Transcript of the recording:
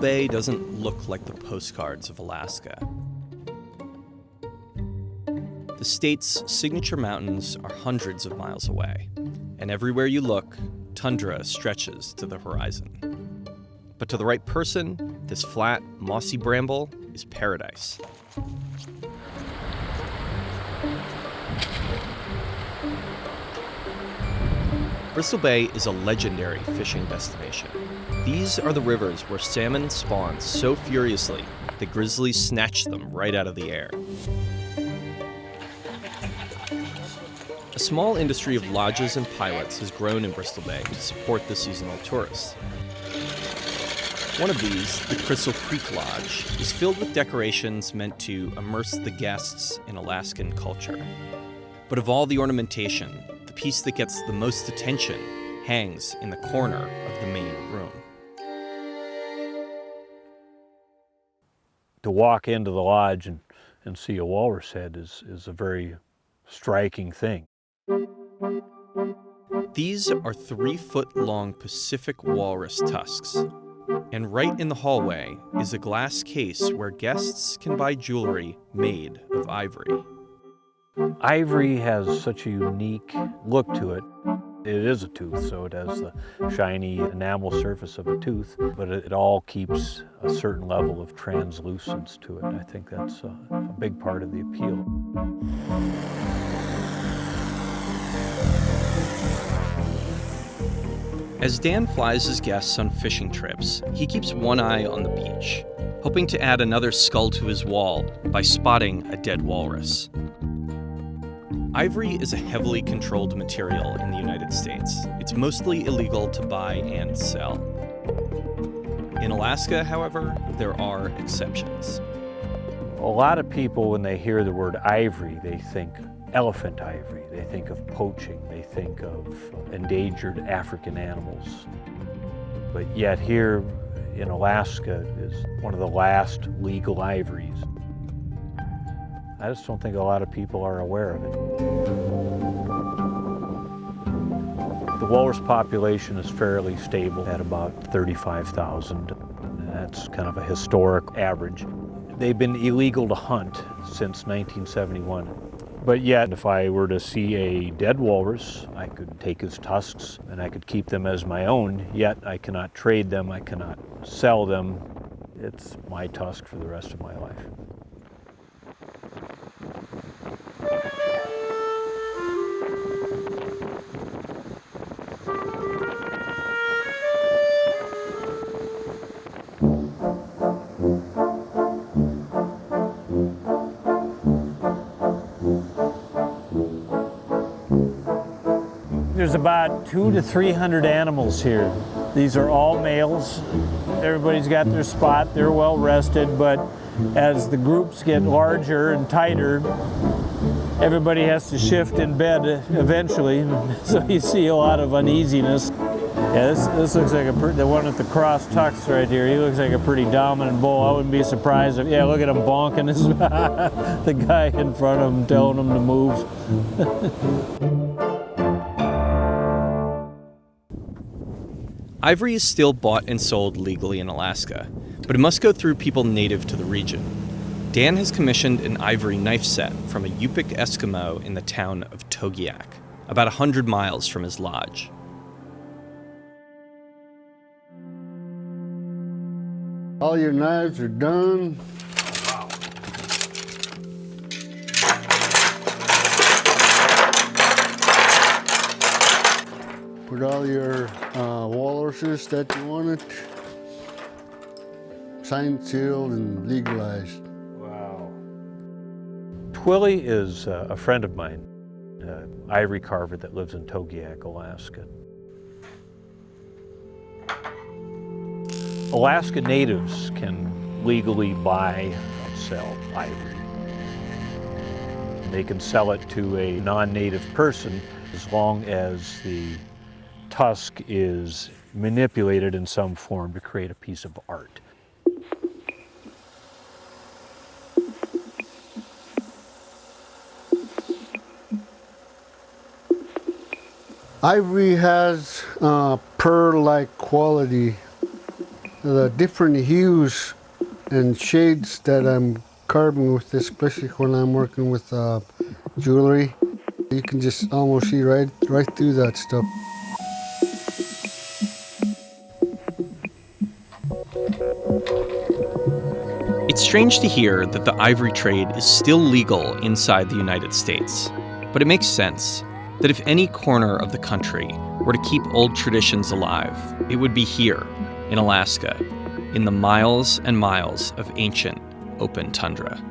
Bay doesn't look like the postcards of Alaska. The state's signature mountains are hundreds of miles away, and everywhere you look, tundra stretches to the horizon. But to the right person, this flat, mossy bramble is paradise. Bristol Bay is a legendary fishing destination. These are the rivers where salmon spawn so furiously that grizzlies snatch them right out of the air. A small industry of lodges and pilots has grown in Bristol Bay to support the seasonal tourists. One of these, the Crystal Creek Lodge, is filled with decorations meant to immerse the guests in Alaskan culture. But of all the ornamentation, the piece that gets the most attention hangs in the corner of the main room. To walk into the lodge and see a walrus head is a very striking thing. These are 3-foot-long Pacific walrus tusks. And right in the hallway is a glass case where guests can buy jewelry made of ivory. Ivory has such a unique look to it. It is a tooth, so it has the shiny enamel surface of a tooth, but it all keeps a certain level of translucence to it. And I think that's a big part of the appeal. As Dan flies his guests on fishing trips, he keeps one eye on the beach, hoping to add another skull to his wall by spotting a dead walrus. Ivory is a heavily controlled material in the United States. It's mostly illegal to buy and sell. In Alaska, however, there are exceptions. A lot of people, when they hear the word ivory, they think elephant ivory, they think of poaching, they think of endangered African animals. But yet here in Alaska is one of the last legal ivories. I just don't think a lot of people are aware of it. The walrus population is fairly stable at about 35,000. That's kind of a historic average. They've been illegal to hunt since 1971. But yet, if I were to see a dead walrus, I could take his tusks and I could keep them as my own, yet I cannot trade them, I cannot sell them. It's my tusk for the rest of my life. There's about 200 to 300 animals here. These are all males. Everybody's got their spot, they're well rested, but as the groups get larger and tighter, everybody has to shift in bed eventually, so you see a lot of uneasiness. Yeah, this looks like the one with the cross tucks right here. He looks like a pretty dominant bull. I wouldn't be surprised if, yeah, look at him bonking the guy in front of him, telling him to move. Ivory is still bought and sold legally in Alaska, but it must go through people native to the region. Dan has commissioned an ivory knife set from a Yupik Eskimo in the town of Togiak, about 100 miles from his lodge. All your knives are done. Put all your walruses that you wanted, signed, sealed, and legalized. Wow. Twilly is a friend of mine, an ivory carver that lives in Togiak, Alaska. Alaska natives can legally buy and sell ivory. They can sell it to a non-native person as long as the tusk is manipulated in some form to create a piece of art. Ivory has pearl-like quality. the different hues and shades that I'm carving with this, especially when I'm working with jewelry. You can just almost see right through that stuff. It's strange to hear that the ivory trade is still legal inside the United States, but it makes sense that if any corner of the country were to keep old traditions alive, it would be here, in Alaska, in the miles and miles of ancient open tundra.